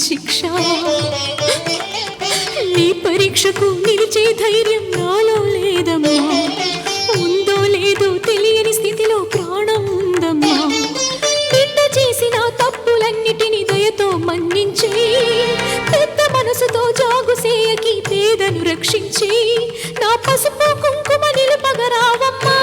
శిక్ష. నీ పరీక్షకు నిలిచే ధైర్యం నాలో లేదమ్మా. ఉందో లేదో తెలియని స్థితిలో ప్రాణం ఉందమ్మా. నిన్న చేసిన తప్పులన్నిటిని దయతో మన్నించి, పెద్ద మనసుతో జాగు సేయకి పేదను రక్షించి, నా పసుపు కుంకుమ నిలుపగరావమ్మా.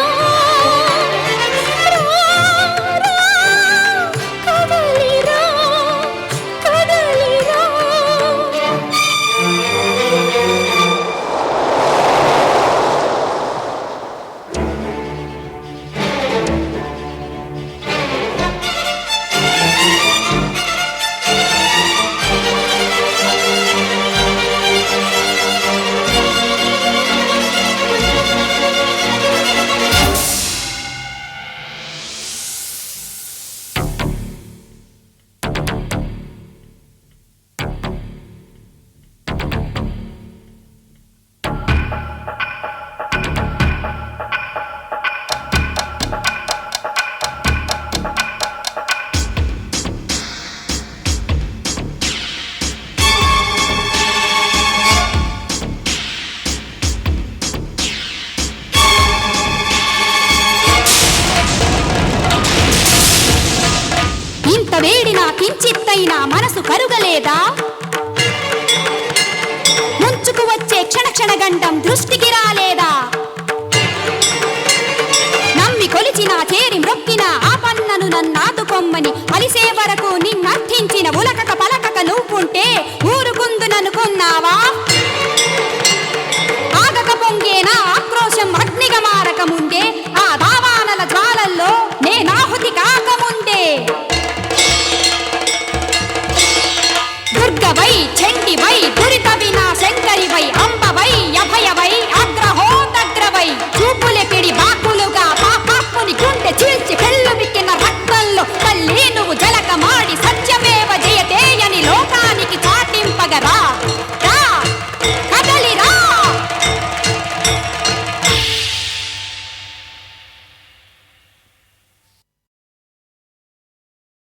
వేడినా కించిత్తైనా మనసు కరుగలేదా? ముంచుకు వచ్చే క్షణ క్షణగండం దృష్టికి రాలేదా? నమ్మి కొలిచిన చేరి మ్రొక్కిన ఆ పన్నను నన్నాదుకొమ్మని అలిసే వరకు నిన్నర్థించిన ఉలకక పలకక నువ్వుంటే ఊరుకుందుననుకున్నావా? ఆగక పొంగేనా ఆక్రోశం అగ్నిగా మారక ముందే, ఆ దావానల జ్వాలల్లో నేనాహుతి కాకముందే, దుర్గవై చండివై దురిత